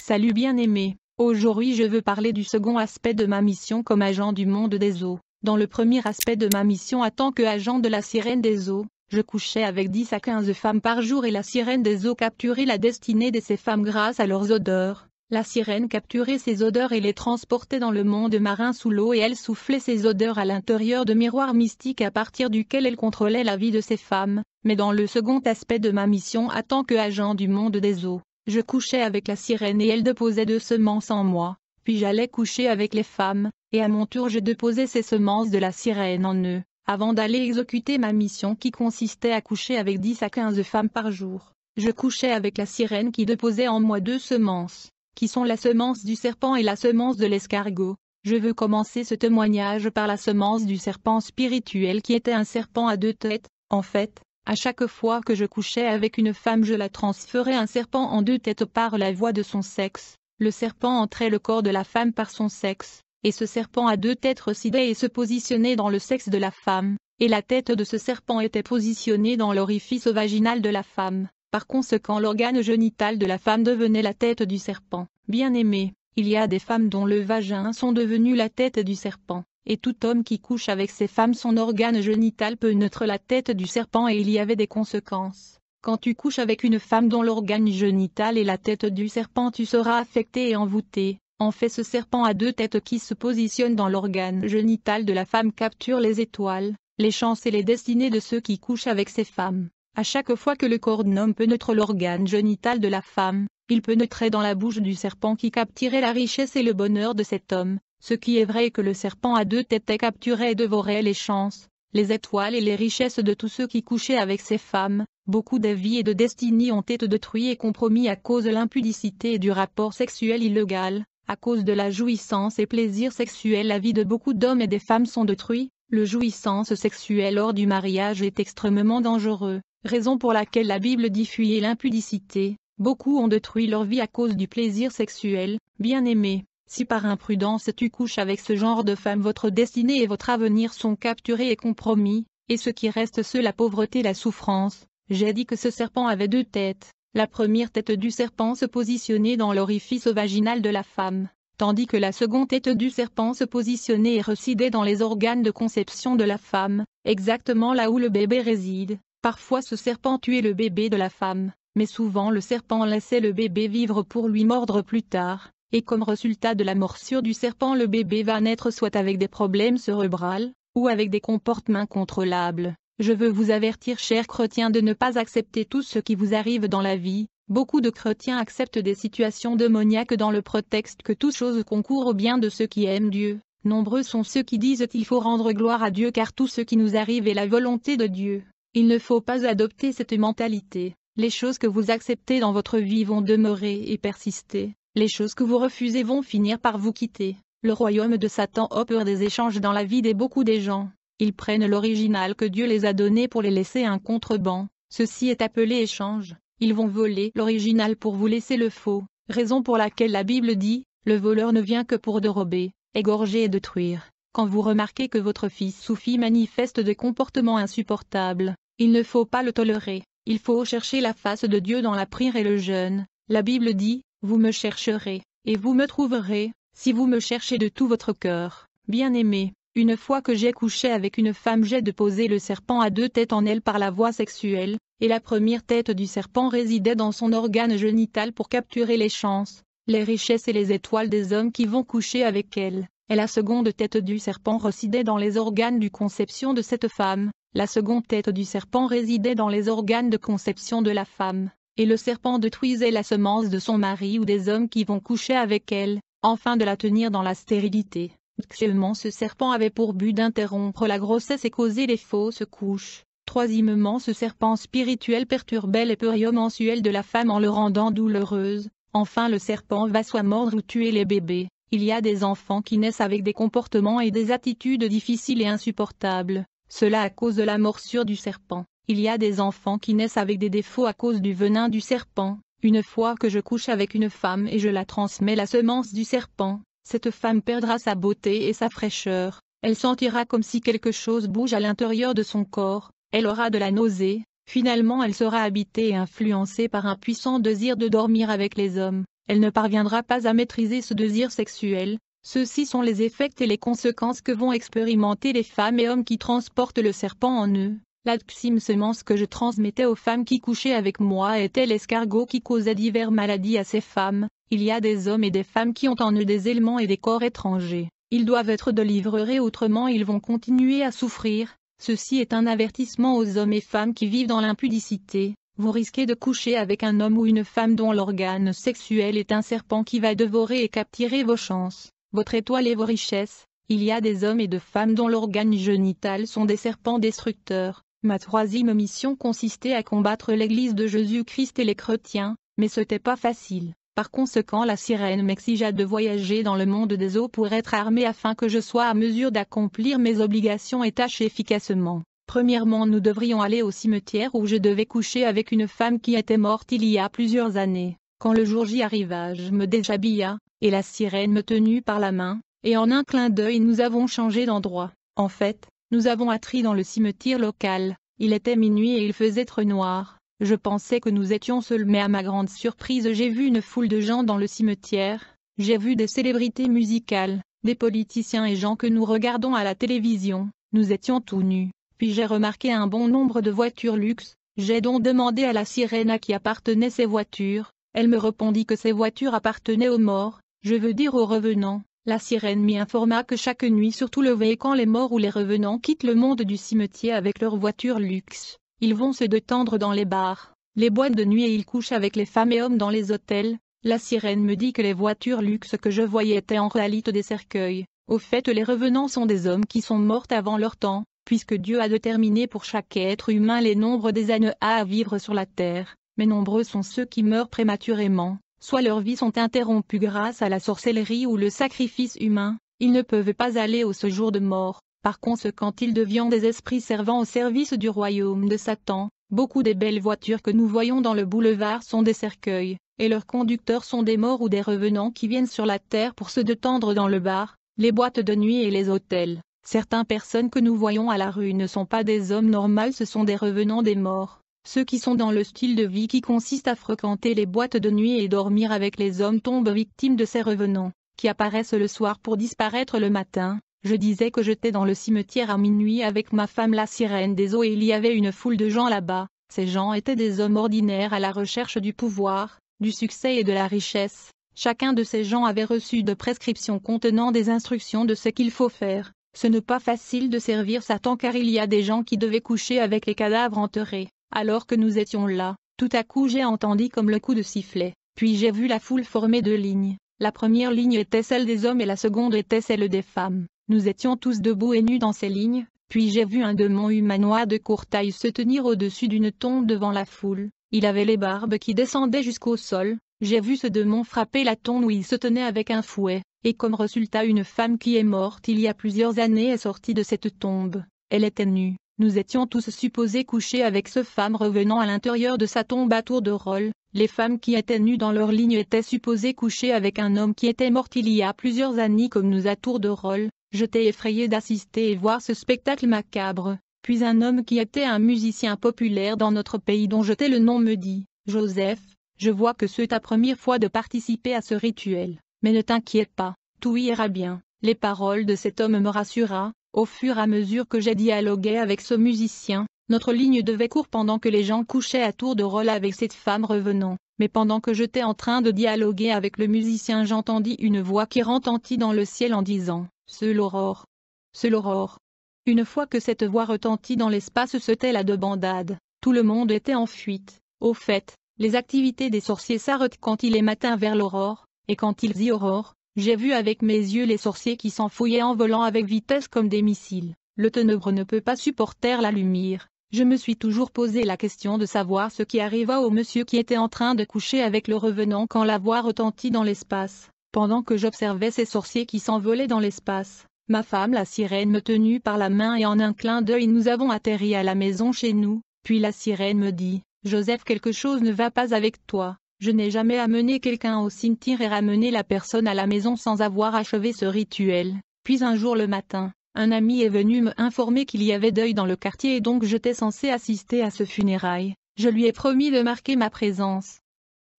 Salut bien-aimé, aujourd'hui je veux parler du second aspect de ma mission comme agent du monde des eaux. Dans le premier aspect de ma mission en tant qu'agent de la sirène des eaux, je couchais avec 10 à 15 femmes par jour et la sirène des eaux capturait la destinée de ces femmes grâce à leurs odeurs. La sirène capturait ces odeurs et les transportait dans le monde marin sous l'eau et elle soufflait ces odeurs à l'intérieur de miroirs mystiques à partir duquel elle contrôlait la vie de ces femmes. Mais dans le second aspect de ma mission en tant qu'agent du monde des eaux, je couchais avec la sirène et elle déposait de semences en moi, puis j'allais coucher avec les femmes, et à mon tour je déposais ces semences de la sirène en eux, avant d'aller exécuter ma mission qui consistait à coucher avec 10 à 15 femmes par jour. Je couchais avec la sirène qui déposait en moi 2 semences, qui sont la semence du serpent et la semence de l'escargot. Je veux commencer ce témoignage par la semence du serpent spirituel qui était un serpent à 2 têtes. En fait, à chaque fois que je couchais avec une femme je la transférais un serpent en 2 têtes par la voie de son sexe. Le serpent entrait le corps de la femme par son sexe, et ce serpent à 2 têtes résidait et se positionnait dans le sexe de la femme, et la tête de ce serpent était positionnée dans l'orifice vaginal de la femme. Par conséquent l'organe génital de la femme devenait la tête du serpent. Bien-aimé, il y a des femmes dont le vagin sont devenus la tête du serpent. Et tout homme qui couche avec ces femmes son organe génital peut naître la tête du serpent et il y avait des conséquences. Quand tu couches avec une femme dont l'organe génital est la tête du serpent tu seras affecté et envoûté. En fait ce serpent à 2 têtes qui se positionne dans l'organe génital de la femme capture les étoiles, les chances et les destinées de ceux qui couchent avec ces femmes. À chaque fois que le corps d'un homme peut naître l'organe génital de la femme, il peut naître dans la bouche du serpent qui capturait la richesse et le bonheur de cet homme. Ce qui est vrai est que le serpent à 2 têtes capturait et dévorait les chances, les étoiles et les richesses de tous ceux qui couchaient avec ces femmes. Beaucoup de vies et de destinées ont été détruites et compromis à cause de l'impudicité et du rapport sexuel illégal. À cause de la jouissance et plaisir sexuel la vie de beaucoup d'hommes et des femmes sont détruites. Le jouissance sexuelle hors du mariage est extrêmement dangereux, raison pour laquelle la Bible dit fuyez l'impudicité. Beaucoup ont détruit leur vie à cause du plaisir sexuel. Bien-aimé, si par imprudence tu couches avec ce genre de femme votre destinée et votre avenir sont capturés et compromis, et ce qui reste c'est la pauvreté et la souffrance. J'ai dit que ce serpent avait 2 têtes, la première tête du serpent se positionnait dans l'orifice vaginal de la femme, tandis que la seconde tête du serpent se positionnait et résidait dans les organes de conception de la femme, exactement là où le bébé réside. Parfois ce serpent tuait le bébé de la femme, mais souvent le serpent laissait le bébé vivre pour lui mordre plus tard. Et comme résultat de la morsure du serpent le bébé va naître soit avec des problèmes cérébraux, ou avec des comportements incontrôlables. Je veux vous avertir chers chrétiens de ne pas accepter tout ce qui vous arrive dans la vie. Beaucoup de chrétiens acceptent des situations démoniaques dans le prétexte que toute chose concourt au bien de ceux qui aiment Dieu. Nombreux sont ceux qui disent qu'il faut rendre gloire à Dieu car tout ce qui nous arrive est la volonté de Dieu. Il ne faut pas adopter cette mentalité. Les choses que vous acceptez dans votre vie vont demeurer et persister. Les choses que vous refusez vont finir par vous quitter. Le royaume de Satan opère des échanges dans la vie de beaucoup des gens. Ils prennent l'original que Dieu les a donné pour les laisser un contreband. Ceci est appelé échange. Ils vont voler l'original pour vous laisser le faux. Raison pour laquelle la Bible dit, le voleur ne vient que pour dérober, égorger et détruire. Quand vous remarquez que votre fils ou fille manifeste des comportements insupportables, il ne faut pas le tolérer. Il faut chercher la face de Dieu dans la prière et le jeûne. La Bible dit, vous me chercherez, et vous me trouverez, si vous me cherchez de tout votre cœur. Bien-aimé, une fois que j'ai couché avec une femme j'ai déposé le serpent à 2 têtes en elle par la voie sexuelle, et la première tête du serpent résidait dans son organe génital pour capturer les chances, les richesses et les étoiles des hommes qui vont coucher avec elle, et la seconde tête du serpent résidait dans les organes de conception de cette femme, la seconde tête du serpent résidait dans les organes de conception de la femme. Et le serpent détruisait la semence de son mari ou des hommes qui vont coucher avec elle, afin de la tenir dans la stérilité. Actuellement ce serpent avait pour but d'interrompre la grossesse et causer les fausses couches. Troisièmement ce serpent spirituel perturbait les périodes mensuelles de la femme en le rendant douloureuse. Enfin le serpent va soit mordre ou tuer les bébés. Il y a des enfants qui naissent avec des comportements et des attitudes difficiles et insupportables. Cela à cause de la morsure du serpent. Il y a des enfants qui naissent avec des défauts à cause du venin du serpent. Une fois que je couche avec une femme et je la transmets la semence du serpent, cette femme perdra sa beauté et sa fraîcheur. Elle sentira comme si quelque chose bouge à l'intérieur de son corps. Elle aura de la nausée. Finalement elle sera habitée et influencée par un puissant désir de dormir avec les hommes. elle ne parviendra pas à maîtriser ce désir sexuel. Ceux-ci sont les effets et les conséquences que vont expérimenter les femmes et hommes qui transportent le serpent en eux. La semence que je transmettais aux femmes qui couchaient avec moi était l'escargot qui causait diverses maladies à ces femmes. Il y a des hommes et des femmes qui ont en eux des éléments et des corps étrangers. Ils doivent être délivrés, autrement ils vont continuer à souffrir. Ceci est un avertissement aux hommes et femmes qui vivent dans l'impudicité. Vous risquez de coucher avec un homme ou une femme dont l'organe sexuel est un serpent qui va dévorer et capturer vos chances, votre étoile et vos richesses. Il y a des hommes et de femmes dont l'organe génital sont des serpents destructeurs. Ma troisième mission consistait à combattre l'Église de Jésus-Christ et les chrétiens, mais ce n'était pas facile. Par conséquent, la sirène m'exigea de voyager dans le monde des eaux pour être armée afin que je sois à mesure d'accomplir mes obligations et tâches efficacement. Premièrement, nous devrions aller au cimetière où je devais coucher avec une femme qui était morte il y a plusieurs années. Quand le jour J arriva, je me déshabilla, et la sirène me tenut par la main, et en un clin d'œil nous avons changé d'endroit. En fait, nous avons atterri dans le cimetière local. Il était minuit et il faisait très noir. Je pensais que nous étions seuls, mais à ma grande surprise j'ai vu une foule de gens dans le cimetière. J'ai vu des célébrités musicales, des politiciens et gens que nous regardons à la télévision. Nous étions tout nus. Puis j'ai remarqué un bon nombre de voitures luxe. J'ai donc demandé à la sirène à qui appartenaient ces voitures. Elle me répondit que ces voitures appartenaient aux morts, je veux dire aux revenants. La sirène m'y informa que chaque nuit, surtout le veille quand les morts ou les revenants quittent le monde du cimetière avec leurs voitures luxe, ils vont se détendre dans les bars, les boîtes de nuit et ils couchent avec les femmes et hommes dans les hôtels. La sirène me dit que les voitures luxe que je voyais étaient en réalité des cercueils. Au fait, les revenants sont des hommes qui sont morts avant leur temps, puisque Dieu a déterminé pour chaque être humain les nombres des années à vivre sur la terre, mais nombreux sont ceux qui meurent prématurément. Soit leurs vies sont interrompues grâce à la sorcellerie ou le sacrifice humain, ils ne peuvent pas aller au séjour de mort. Par conséquent, ils deviennent des esprits servant au service du royaume de Satan. Beaucoup des belles voitures que nous voyons dans le boulevard sont des cercueils, et leurs conducteurs sont des morts ou des revenants qui viennent sur la terre pour se détendre dans le bar, les boîtes de nuit et les hôtels. Certaines personnes que nous voyons à la rue ne sont pas des hommes normaux, ce sont des revenants des morts. Ceux qui sont dans le style de vie qui consiste à fréquenter les boîtes de nuit et dormir avec les hommes tombent victimes de ces revenants, qui apparaissent le soir pour disparaître le matin. Je disais que j'étais dans le cimetière à minuit avec ma femme la sirène des eaux et il y avait une foule de gens là-bas. Ces gens étaient des hommes ordinaires à la recherche du pouvoir, du succès et de la richesse. Chacun de ces gens avait reçu de prescriptions contenant des instructions de ce qu'il faut faire. Ce n'est pas facile de servir Satan car il y a des gens qui devaient coucher avec les cadavres enterrés. Alors que nous étions là, tout à coup j'ai entendu comme le coup de sifflet, puis j'ai vu la foule formée de lignes. La première ligne était celle des hommes et la seconde était celle des femmes. Nous étions tous debout et nus dans ces lignes, puis j'ai vu un démon humanoïde de courte taille se tenir au-dessus d'une tombe devant la foule. Il avait les barbes qui descendaient jusqu'au sol. J'ai vu ce démon frapper la tombe où il se tenait avec un fouet, et comme résultat une femme qui est morte il y a plusieurs années est sortie de cette tombe. Elle était nue. Nous étions tous supposés coucher avec ce femme revenant à l'intérieur de sa tombe à tour de rôle. Les femmes qui étaient nues dans leur ligne étaient supposées coucher avec un homme qui était mort il y a plusieurs années comme nous à tour de rôle. J'étais effrayé d'assister et voir ce spectacle macabre. Puis un homme qui était un musicien populaire dans notre pays dont j'étais le nom me dit, « Joseph, je vois que c'est ta première fois de participer à ce rituel. Mais ne t'inquiète pas, tout ira bien. » Les paroles de cet homme me rassura. Au fur et à mesure que j'ai dialogué avec ce musicien, notre ligne devait courir pendant que les gens couchaient à tour de rôle avec cette femme revenant. Mais pendant que j'étais en train de dialoguer avec le musicien, j'entendis une voix qui retentit dans le ciel en disant « C'est l'aurore. C'est l'aurore. » Une fois que cette voix retentit dans l'espace, c'était la débandade. Tout le monde était en fuite. Au fait, les activités des sorciers s'arrêtent quand il est matin vers l'aurore, et quand il y aurore, j'ai vu avec mes yeux les sorciers qui s'enfouillaient en volant avec vitesse comme des missiles. Le ténèbre ne peut pas supporter la lumière. Je me suis toujours posé la question de savoir ce qui arriva au monsieur qui était en train de coucher avec le revenant quand la voix retentit dans l'espace. Pendant que j'observais ces sorciers qui s'envolaient dans l'espace, ma femme la sirène me tenut par la main et en un clin d'œil nous avons atterri à la maison chez nous. Puis la sirène me dit, « Joseph, quelque chose ne va pas avec toi. Je n'ai jamais amené quelqu'un au cimetière et ramené la personne à la maison sans avoir achevé ce rituel. » Puis un jour le matin, un ami est venu me informer qu'il y avait deuil dans le quartier et donc j'étais censé assister à ce funérail. Je lui ai promis de marquer ma présence.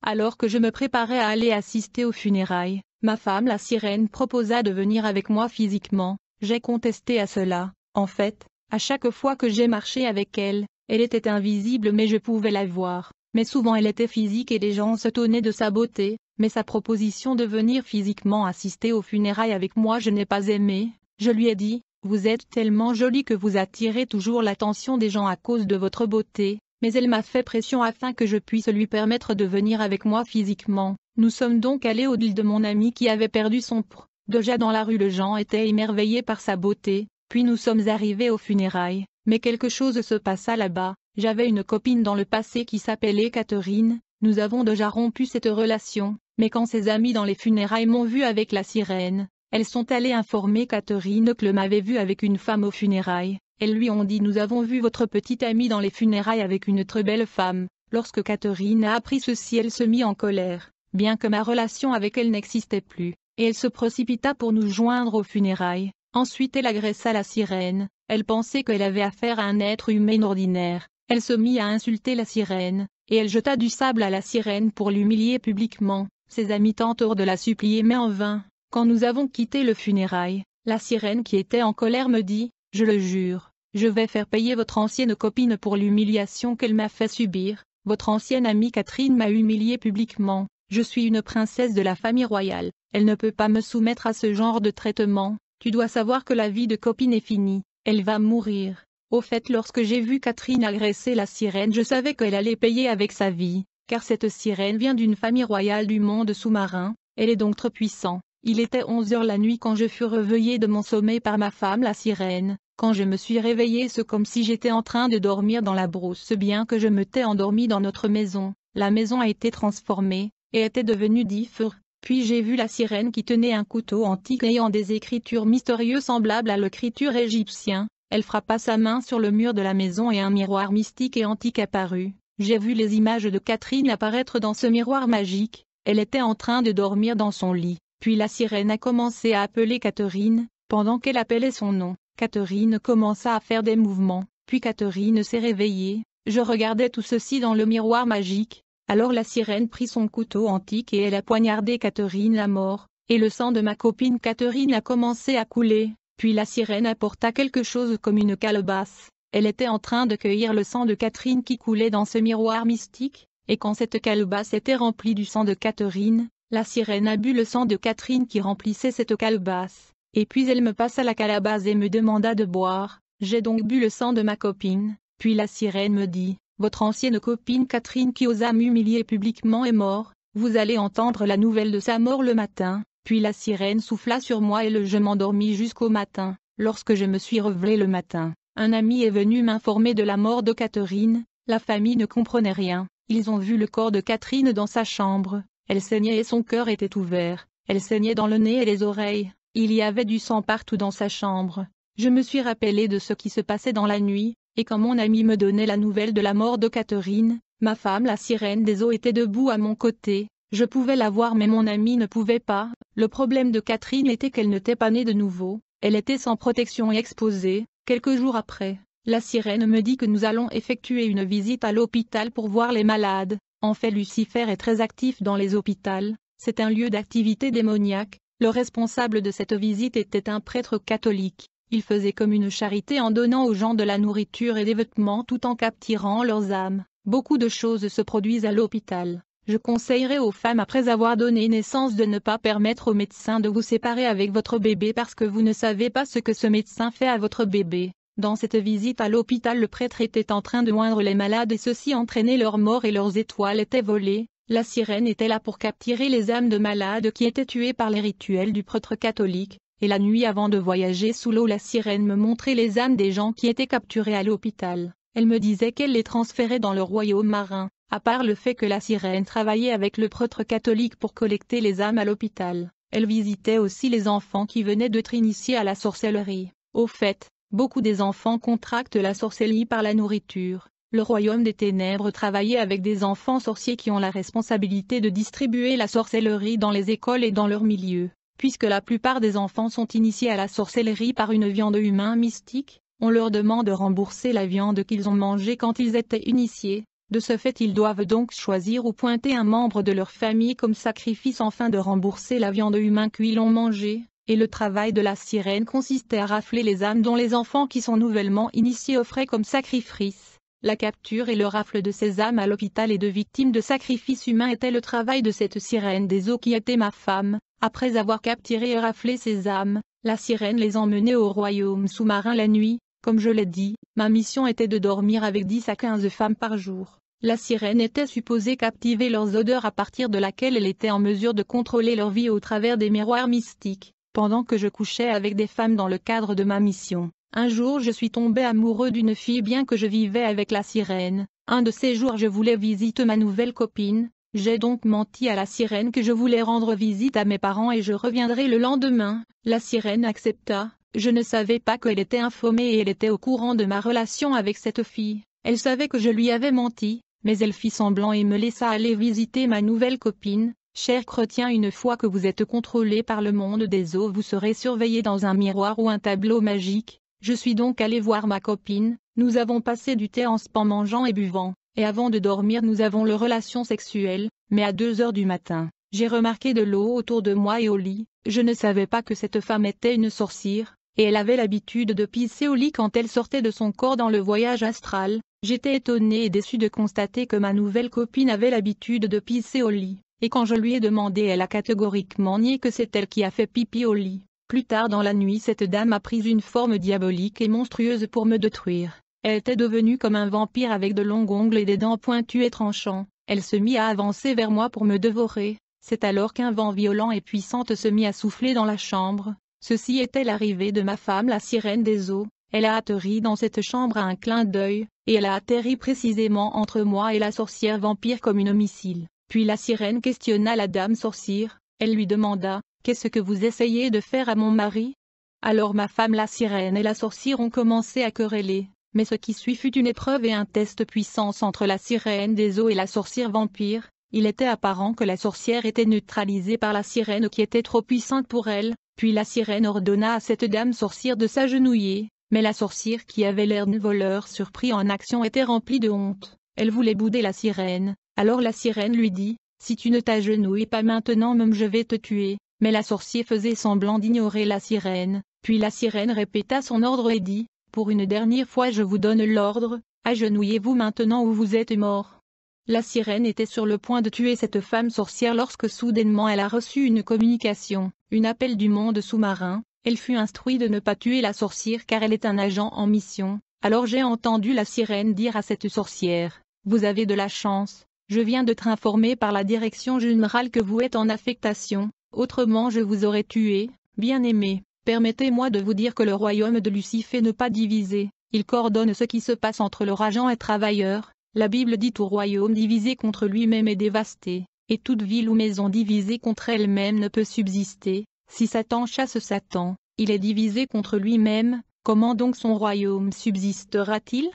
Alors que je me préparais à aller assister aux funérailles, ma femme la sirène proposa de venir avec moi physiquement. J'ai contesté à cela. En fait, à chaque fois que j'ai marché avec elle, elle était invisible mais je pouvais la voir. Mais souvent elle était physique et les gens se tonnaient de sa beauté, mais sa proposition de venir physiquement assister aux funérailles avec moi je n'ai pas aimé. Je lui ai dit, vous êtes tellement jolie que vous attirez toujours l'attention des gens à cause de votre beauté, mais elle m'a fait pression afin que je puisse lui permettre de venir avec moi physiquement. Nous sommes donc allés au lit de mon ami qui avait perdu son pr. Déjà dans la rue les gens étaient émerveillés par sa beauté, puis nous sommes arrivés aux funérailles, mais quelque chose se passa là-bas. J'avais une copine dans le passé qui s'appelait Catherine, nous avons déjà rompu cette relation, mais quand ses amis dans les funérailles m'ont vu avec la sirène, elles sont allées informer Catherine que m'avait vu avec une femme aux funérailles. Elles lui ont dit nous avons vu votre petite amie dans les funérailles avec une très belle femme. Lorsque Catherine a appris ceci elle se mit en colère, bien que ma relation avec elle n'existait plus, et elle se précipita pour nous joindre aux funérailles. Ensuite elle agressa la sirène, elle pensait qu'elle avait affaire à un être humain ordinaire. Elle se mit à insulter la sirène, et elle jeta du sable à la sirène pour l'humilier publiquement. Ses amis tentèrent de la supplier mais en vain. Quand nous avons quitté le funérail, la sirène qui était en colère me dit, je le jure, je vais faire payer votre ancienne copine pour l'humiliation qu'elle m'a fait subir. Votre ancienne amie Catherine m'a humiliée publiquement. Je suis une princesse de la famille royale, elle ne peut pas me soumettre à ce genre de traitement. Tu dois savoir que la vie de copine est finie, elle va mourir. Au fait lorsque j'ai vu Catherine agresser la sirène je savais qu'elle allait payer avec sa vie, car cette sirène vient d'une famille royale du monde sous-marin, elle est donc très puissante. Il était 11 heures la nuit quand je fus réveillée de mon sommeil par ma femme la sirène. Quand je me suis réveillée c'est comme si j'étais en train de dormir dans la brousse bien que je m'étais endormie dans notre maison. La maison a été transformée, et était devenue diffère. Puis j'ai vu la sirène qui tenait un couteau antique ayant des écritures mystérieuses semblables à l'écriture égyptienne. Elle frappa sa main sur le mur de la maison et un miroir mystique et antique apparut. J'ai vu les images de Catherine apparaître dans ce miroir magique. Elle était en train de dormir dans son lit. Puis la sirène a commencé à appeler Catherine. Pendant qu'elle appelait son nom, Catherine commença à faire des mouvements. Puis Catherine s'est réveillée. Je regardais tout ceci dans le miroir magique. Alors la sirène prit son couteau antique et elle a poignardé Catherine à mort. Et le sang de ma copine Catherine a commencé à couler. Puis la sirène apporta quelque chose comme une calebasse. Elle était en train de cueillir le sang de Catherine qui coulait dans ce miroir mystique, et quand cette calebasse était remplie du sang de Catherine, la sirène a bu le sang de Catherine qui remplissait cette calebasse, et puis elle me passa la calebasse et me demanda de boire. J'ai donc bu le sang de ma copine, puis la sirène me dit, votre ancienne copine Catherine qui osa m'humilier publiquement est morte, vous allez entendre la nouvelle de sa mort le matin. Puis la sirène souffla sur moi et je m'endormis jusqu'au matin. Lorsque je me suis réveillée le matin, un ami est venu m'informer de la mort de Catherine. La famille ne comprenait rien. Ils ont vu le corps de Catherine dans sa chambre. Elle saignait et son cœur était ouvert. Elle saignait dans le nez et les oreilles. Il y avait du sang partout dans sa chambre. Je me suis rappelé de ce qui se passait dans la nuit, et quand mon ami me donnait la nouvelle de la mort de Catherine, ma femme la sirène des eaux était debout à mon côté. Je pouvais la voir mais mon ami ne pouvait pas. Le problème de Catherine était qu'elle n'était pas née de nouveau, elle était sans protection et exposée. Quelques jours après, la sirène me dit que nous allons effectuer une visite à l'hôpital pour voir les malades. En fait Lucifer est très actif dans les hôpitaux, c'est un lieu d'activité démoniaque. Le responsable de cette visite était un prêtre catholique. Il faisait comme une charité en donnant aux gens de la nourriture et des vêtements tout en capturant leurs âmes. Beaucoup de choses se produisent à l'hôpital. Je conseillerais aux femmes après avoir donné naissance de ne pas permettre au médecin de vous séparer avec votre bébé parce que vous ne savez pas ce que ce médecin fait à votre bébé. Dans cette visite à l'hôpital le prêtre était en train de oindre les malades et ceux-ci entraînaient leur mort et leurs étoiles étaient volées. La sirène était là pour capturer les âmes de malades qui étaient tuées par les rituels du prêtre catholique, et la nuit avant de voyager sous l'eau la sirène me montrait les âmes des gens qui étaient capturés à l'hôpital. Elle me disait qu'elle les transférait dans le royaume marin. À part le fait que la sirène travaillait avec le prêtre catholique pour collecter les âmes à l'hôpital, elle visitait aussi les enfants qui venaient d'être initiés à la sorcellerie. Au fait, beaucoup des enfants contractent la sorcellerie par la nourriture. Le royaume des ténèbres travaillait avec des enfants sorciers qui ont la responsabilité de distribuer la sorcellerie dans les écoles et dans leur milieu. Puisque la plupart des enfants sont initiés à la sorcellerie par une viande humaine mystique, on leur demande de rembourser la viande qu'ils ont mangée quand ils étaient initiés. De ce fait ils doivent donc choisir ou pointer un membre de leur famille comme sacrifice afin de rembourser la viande humaine qu'ils l'ont mangée, et le travail de la sirène consistait à rafler les âmes dont les enfants qui sont nouvellement initiés offraient comme sacrifice. La capture et le rafle de ces âmes à l'hôpital et de victimes de sacrifices humains était le travail de cette sirène des eaux qui était ma femme. Après avoir capturé et raflé ces âmes, la sirène les emmenait au royaume sous-marin la nuit. Comme je l'ai dit, ma mission était de dormir avec 10 à 15 femmes par jour. La sirène était supposée captiver leurs odeurs à partir de laquelle elle était en mesure de contrôler leur vie au travers des miroirs mystiques. Pendant que je couchais avec des femmes dans le cadre de ma mission, un jour je suis tombé amoureux d'une fille bien que je vivais avec la sirène. Un de ces jours je voulais visiter ma nouvelle copine. J'ai donc menti à la sirène que je voulais rendre visite à mes parents et je reviendrai le lendemain. La sirène accepta. Je ne savais pas qu'elle était informée et elle était au courant de ma relation avec cette fille. Elle savait que je lui avais menti, mais elle fit semblant et me laissa aller visiter ma nouvelle copine. Cher chrétien, une fois que vous êtes contrôlé par le monde des eaux, vous serez surveillé dans un miroir ou un tableau magique. Je suis donc allé voir ma copine, nous avons passé du temps en mangeant et buvant, et avant de dormir nous avons le relation sexuelle, mais à 2 heures du matin, j'ai remarqué de l'eau autour de moi et au lit. Je ne savais pas que cette femme était une sorcière, et elle avait l'habitude de pisser au lit quand elle sortait de son corps dans le voyage astral. J'étais étonné et déçu de constater que ma nouvelle copine avait l'habitude de pisser au lit. Et quand je lui ai demandé, elle a catégoriquement nié que c'est elle qui a fait pipi au lit. Plus tard dans la nuit, cette dame a pris une forme diabolique et monstrueuse pour me détruire. Elle était devenue comme un vampire avec de longs ongles et des dents pointues et tranchants. Elle se mit à avancer vers moi pour me dévorer. C'est alors qu'un vent violent et puissant se mit à souffler dans la chambre. Ceci était l'arrivée de ma femme, la sirène des eaux. Elle a atterri dans cette chambre à un clin d'œil, et elle a atterri précisément entre moi et la sorcière vampire comme une missile. Puis la sirène questionna la dame sorcière. Elle lui demanda « Qu'est-ce que vous essayez de faire à mon mari ?» Alors ma femme la sirène et la sorcière ont commencé à quereller, mais ce qui suit fut une épreuve et un test puissance entre la sirène des eaux et la sorcière vampire. Il était apparent que la sorcière était neutralisée par la sirène qui était trop puissante pour elle, puis la sirène ordonna à cette dame sorcière de s'agenouiller, mais la sorcière qui avait l'air d'un voleur surpris en action était remplie de honte. Elle voulait bouder la sirène. Alors la sirène lui dit, « Si tu ne t'agenouilles pas maintenant même je vais te tuer. » Mais la sorcière faisait semblant d'ignorer la sirène, puis la sirène répéta son ordre et dit, « Pour une dernière fois je vous donne l'ordre, agenouillez-vous maintenant ou vous êtes mort. » La sirène était sur le point de tuer cette femme sorcière lorsque soudainement elle a reçu une communication, un appel du monde sous-marin. Elle fut instruite de ne pas tuer la sorcière car elle est un agent en mission. Alors j'ai entendu la sirène dire à cette sorcière, « Vous avez de la chance. Je viens de te informer par la direction générale que vous êtes en affectation, autrement je vous aurais tué, bien-aimé. Permettez-moi de vous dire que le royaume de Lucifer n'est pas divisé, il coordonne ce qui se passe entre leurs agents et travailleurs. La Bible dit au royaume divisé contre lui-même est dévasté, et toute ville ou maison divisée contre elle-même ne peut subsister. Si Satan chasse Satan, il est divisé contre lui-même, comment donc son royaume subsistera-t-il ?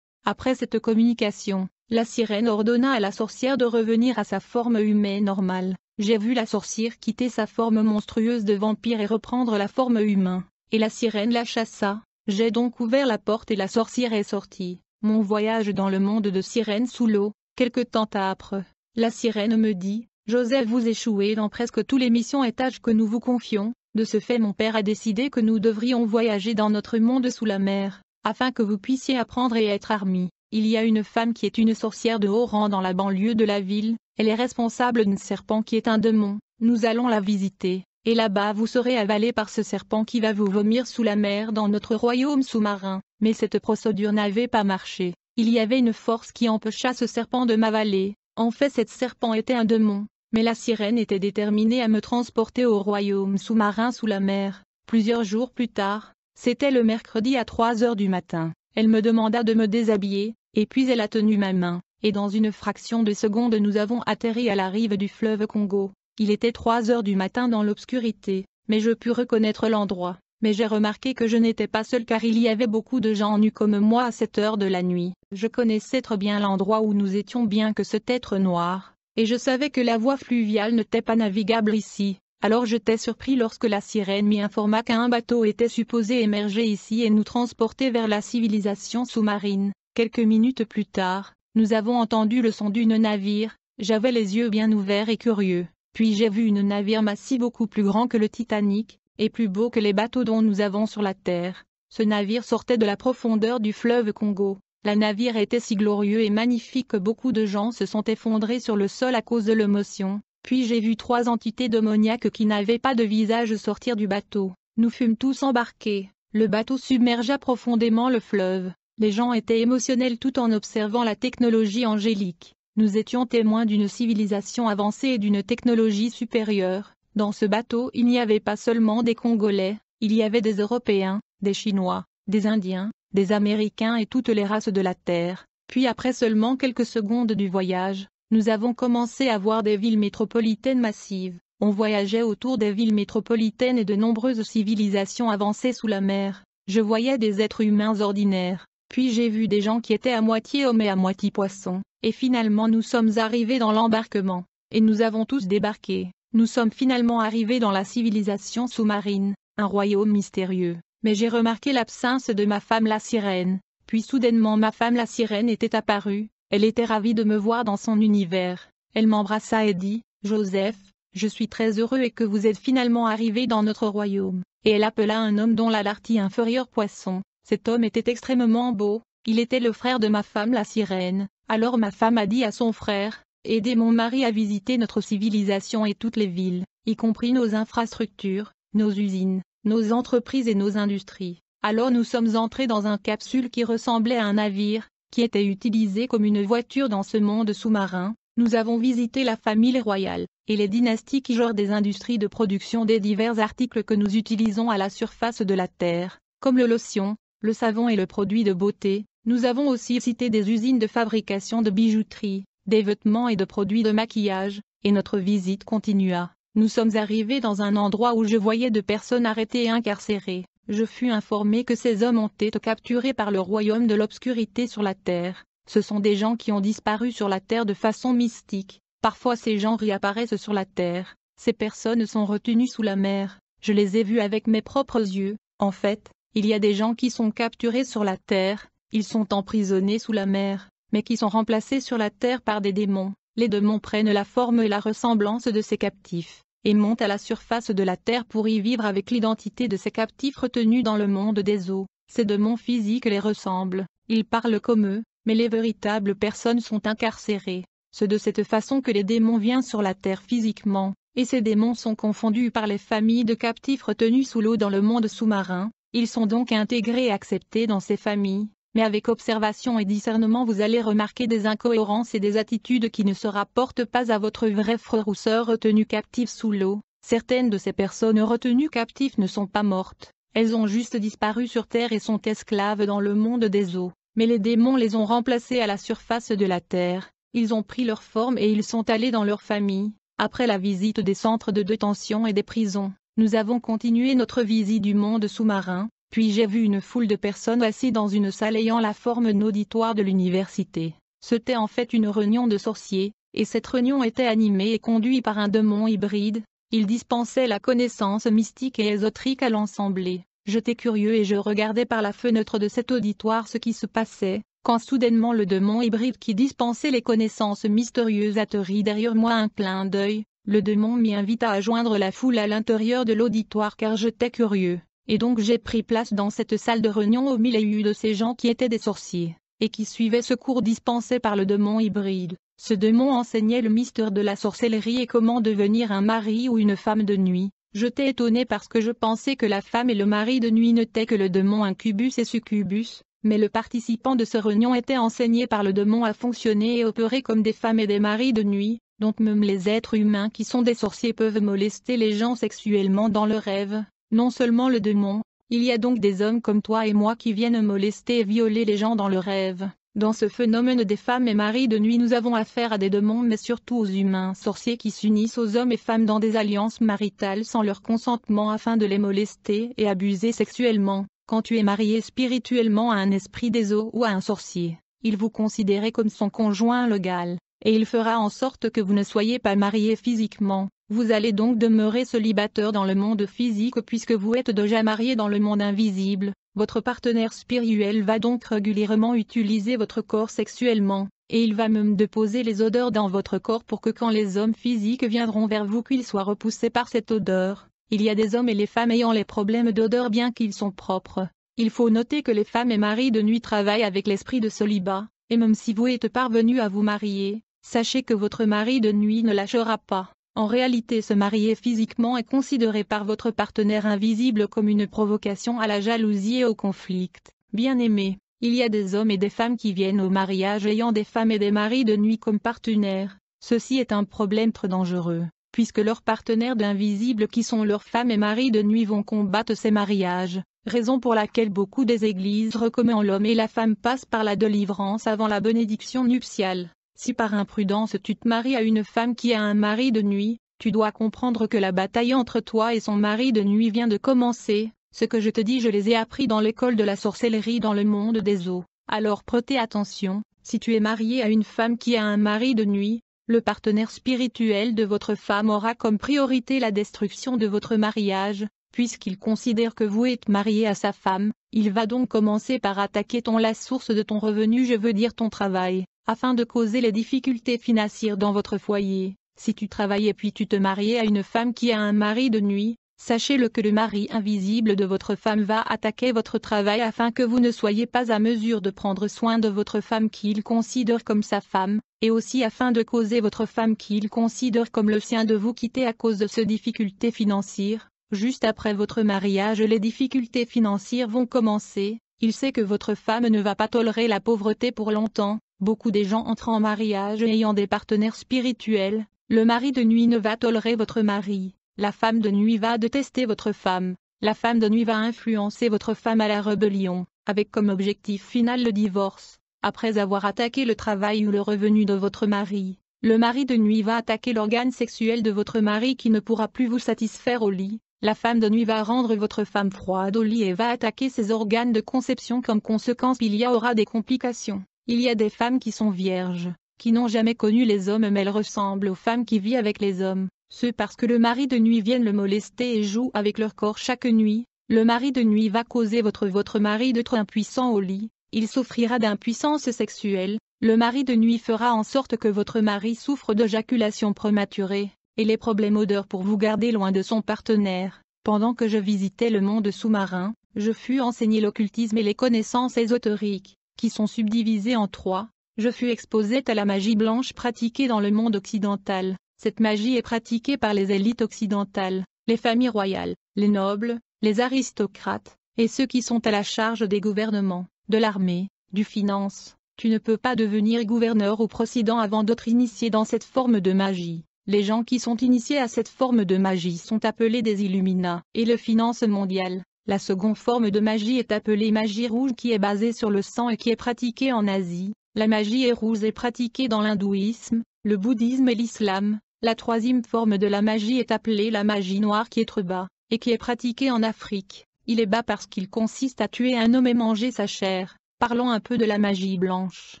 Après cette communication, la sirène ordonna à la sorcière de revenir à sa forme humaine normale. J'ai vu la sorcière quitter sa forme monstrueuse de vampire et reprendre la forme humaine, et la sirène la chassa. J'ai donc ouvert la porte et la sorcière est sortie. Mon voyage dans le monde de sirène sous l'eau. Quelque temps après, la sirène me dit, « Joseph, vous échouez dans presque tous les missions et tâches que nous vous confions. De ce fait mon père a décidé que nous devrions voyager dans notre monde sous la mer, afin que vous puissiez apprendre et être armis. Il y a une femme qui est une sorcière de haut rang dans la banlieue de la ville, elle est responsable d'un serpent qui est un démon, nous allons la visiter, et là-bas vous serez avalé par ce serpent qui va vous vomir sous la mer dans notre royaume sous-marin. » Mais cette procédure n'avait pas marché, il y avait une force qui empêcha ce serpent de m'avaler. En fait cet serpent était un démon, mais la sirène était déterminée à me transporter au royaume sous-marin sous la mer. Plusieurs jours plus tard, c'était le mercredi à 3 heures du matin, elle me demanda de me déshabiller, et puis elle a tenu ma main, et dans une fraction de seconde nous avons atterri à la rive du fleuve Congo. Il était 3 heures du matin dans l'obscurité, mais je pus reconnaître l'endroit. Mais j'ai remarqué que je n'étais pas seul car il y avait beaucoup de gens nus comme moi à cette heure de la nuit. Je connaissais très bien l'endroit où nous étions bien que c'était très noir, et je savais que la voie fluviale n'était pas navigable ici. Alors j'étais surpris lorsque la sirène m'y informa qu'un bateau était supposé émerger ici et nous transporter vers la civilisation sous-marine. Quelques minutes plus tard, Nous avons entendu le son d'une navire, j'avais les yeux bien ouverts et curieux, puis j'ai vu une navire massif beaucoup plus grand que le Titanic, et plus beau que les bateaux dont nous avons sur la terre. Ce navire sortait de la profondeur du fleuve Congo. La navire était si glorieux et magnifique que beaucoup de gens se sont effondrés sur le sol à cause de l'émotion. Puis j'ai vu 3 entités démoniaques qui n'avaient pas de visage sortir du bateau. Nous fûmes tous embarqués. Le bateau submergea profondément le fleuve. Les gens étaient émotionnels tout en observant la technologie angélique. Nous étions témoins d'une civilisation avancée et d'une technologie supérieure. Dans ce bateau il n'y avait pas seulement des Congolais, il y avait des Européens, des Chinois, des Indiens, des Américains et toutes les races de la Terre. Puis après seulement quelques secondes du voyage, nous avons commencé à voir des villes métropolitaines massives. On voyageait autour des villes métropolitaines et de nombreuses civilisations avancées sous la mer. Je voyais des êtres humains ordinaires, puis j'ai vu des gens qui étaient à moitié hommes et à moitié poissons, et finalement nous sommes arrivés dans l'embarquement, et nous avons tous débarqué. Nous sommes finalement arrivés dans la civilisation sous-marine, un royaume mystérieux. Mais j'ai remarqué l'absence de ma femme la sirène, puis soudainement ma femme la sirène était apparue, elle était ravie de me voir dans son univers. Elle m'embrassa et dit, « Joseph, je suis très heureux et que vous êtes finalement arrivé dans notre royaume. » Et elle appela un homme dont la partie inférieure poisson. Cet homme était extrêmement beau, il était le frère de ma femme la sirène. Alors ma femme a dit à son frère, « Aidez mon mari à visiter notre civilisation et toutes les villes, y compris nos infrastructures, nos usines, nos entreprises et nos industries. » Alors nous sommes entrés dans un capsule qui ressemblait à un navire, qui était utilisé comme une voiture dans ce monde sous-marin. Nous avons visité la famille royale, et les dynasties qui gèrent des industries de production des divers articles que nous utilisons à la surface de la Terre, comme le lotion, le savon et le produit de beauté. Nous avons aussi cité des usines de fabrication de bijouterie, des vêtements et de produits de maquillage, et notre visite continua. Nous sommes arrivés dans un endroit où je voyais 2 personnes arrêtées et incarcérées. Je fus informé que ces hommes ont été capturés par le royaume de l'obscurité sur la terre. Ce sont des gens qui ont disparu sur la terre de façon mystique. Parfois ces gens réapparaissent sur la terre. Ces personnes sont retenues sous la mer. Je les ai vus avec mes propres yeux. En fait, il y a des gens qui sont capturés sur la terre, ils sont emprisonnés sous la mer, mais qui sont remplacés sur la terre par des démons. Les démons prennent la forme et la ressemblance de ces captifs, et montent à la surface de la terre pour y vivre avec l'identité de ces captifs retenus dans le monde des eaux. Ces démons physiques les ressemblent, ils parlent comme eux, mais les véritables personnes sont incarcérées. C'est de cette façon que les démons viennent sur la terre physiquement, et ces démons sont confondus par les familles de captifs retenus sous l'eau dans le monde sous-marin. Ils sont donc intégrés et acceptés dans ces familles, mais avec observation et discernement vous allez remarquer des incohérences et des attitudes qui ne se rapportent pas à votre vrai frère ou sœur retenu captif sous l'eau. Certaines de ces personnes retenues captives ne sont pas mortes, elles ont juste disparu sur terre et sont esclaves dans le monde des eaux, mais les démons les ont remplacées à la surface de la terre. Ils ont pris leur forme et ils sont allés dans leur famille. Après la visite des centres de détention et des prisons, nous avons continué notre visite du monde sous-marin, puis j'ai vu une foule de personnes assises dans une salle ayant la forme d'auditoire de l'université. C'était en fait une réunion de sorciers, et cette réunion était animée et conduite par un démon hybride. Il dispensait la connaissance mystique et ésotérique à l'assemblée. J'étais curieux et je regardais par la fenêtre de cet auditoire ce qui se passait, quand soudainement le démon hybride qui dispensait les connaissances mystérieuses atterrit derrière moi un clin d'œil. Le démon m'y invita à joindre la foule à l'intérieur de l'auditoire car j'étais curieux, et donc j'ai pris place dans cette salle de réunion au milieu de ces gens qui étaient des sorciers, et qui suivaient ce cours dispensé par le démon hybride. Ce démon enseignait le mystère de la sorcellerie et comment devenir un mari ou une femme de nuit. J'étais étonné parce que je pensais que la femme et le mari de nuit n'étaient que le démon incubus et succubus, mais le participant de cette réunion était enseigné par le démon à fonctionner et opérer comme des femmes et des maris de nuit. Donc même les êtres humains qui sont des sorciers peuvent molester les gens sexuellement dans le rêve, non seulement le démon, il y a donc des hommes comme toi et moi qui viennent molester et violer les gens dans le rêve. Dans ce phénomène des femmes et maris de nuit nous avons affaire à des démons mais surtout aux humains sorciers qui s'unissent aux hommes et femmes dans des alliances maritales sans leur consentement afin de les molester et abuser sexuellement. Quand tu es marié spirituellement à un esprit des eaux ou à un sorcier, il vous considère comme son conjoint légal. Et il fera en sorte que vous ne soyez pas mariés physiquement. Vous allez donc demeurer célibataire dans le monde physique puisque vous êtes déjà marié dans le monde invisible. Votre partenaire spirituel va donc régulièrement utiliser votre corps sexuellement. et il va même déposer les odeurs dans votre corps pour que quand les hommes physiques viendront vers vous qu'ils soient repoussés par cette odeur. Il y a des hommes et les femmes ayant les problèmes d'odeur bien qu'ils sont propres. Il faut noter que les femmes et maris de nuit travaillent avec l'esprit de célibat, et même si vous êtes parvenu à vous marier, sachez que votre mari de nuit ne lâchera pas. En réalité, se marier physiquement est considéré par votre partenaire invisible comme une provocation à la jalousie et au conflit. Bien-aimés, il y a des hommes et des femmes qui viennent au mariage ayant des femmes et des maris de nuit comme partenaires. Ceci est un problème très dangereux, puisque leurs partenaires d'invisible qui sont leurs femmes et maris de nuit vont combattre ces mariages, raison pour laquelle beaucoup des églises recommandent l'homme et la femme passent par la délivrance avant la bénédiction nuptiale. Si par imprudence tu te maries à une femme qui a un mari de nuit, tu dois comprendre que la bataille entre toi et son mari de nuit vient de commencer. Ce que je te dis je les ai appris dans l'école de la sorcellerie dans le monde des eaux. Alors prêtez attention, si tu es marié à une femme qui a un mari de nuit, le partenaire spirituel de votre femme aura comme priorité la destruction de votre mariage, puisqu'il considère que vous êtes marié à sa femme, il va donc commencer par attaquer la source de ton revenu, je veux dire ton travail, afin de causer les difficultés financières dans votre foyer. Si tu travailles et puis tu te maries à une femme qui a un mari de nuit, sachez-le que le mari invisible de votre femme va attaquer votre travail afin que vous ne soyez pas à mesure de prendre soin de votre femme qu'il considère comme sa femme, et aussi afin de causer votre femme qu'il considère comme le sien de vous quitter à cause de ces difficultés financières. Juste après votre mariage les difficultés financières vont commencer, il sait que votre femme ne va pas tolérer la pauvreté pour longtemps. Beaucoup des gens entrent en mariage ayant des partenaires spirituels, le mari de nuit ne va tolérer votre mari. La femme de nuit va détester votre femme, la femme de nuit va influencer votre femme à la rébellion, avec comme objectif final le divorce. Après avoir attaqué le travail ou le revenu de votre mari, le mari de nuit va attaquer l'organe sexuel de votre mari qui ne pourra plus vous satisfaire au lit. La femme de nuit va rendre votre femme froide au lit et va attaquer ses organes de conception. Comme conséquence, il y aura des complications. Il y a des femmes qui sont vierges, qui n'ont jamais connu les hommes mais elles ressemblent aux femmes qui vivent avec les hommes. Ce parce que le mari de nuit vient le molester et joue avec leur corps chaque nuit. Le mari de nuit va causer votre mari d'être impuissant au lit, il souffrira d'impuissance sexuelle. Le mari de nuit fera en sorte que votre mari souffre d'éjaculation prématurée, et les problèmes odeurs pour vous garder loin de son partenaire. Pendant que je visitais le monde sous-marin, je fus enseigné l'occultisme et les connaissances ésotériques, qui sont subdivisées en trois. Je fus exposé à la magie blanche pratiquée dans le monde occidental. Cette magie est pratiquée par les élites occidentales, les familles royales, les nobles, les aristocrates, et ceux qui sont à la charge des gouvernements, de l'armée, du finance. Tu ne peux pas devenir gouverneur ou président avant d'être initié dans cette forme de magie. Les gens qui sont initiés à cette forme de magie sont appelés des Illuminats. Et le finance mondial, la seconde forme de magie est appelée magie rouge qui est basée sur le sang et qui est pratiquée en Asie. La magie rouge est pratiquée dans l'hindouisme, le bouddhisme et l'islam. La troisième forme de la magie est appelée la magie noire qui est très bas, et qui est pratiquée en Afrique. Il est bas parce qu'il consiste à tuer un homme et manger sa chair. Parlons un peu de la magie blanche.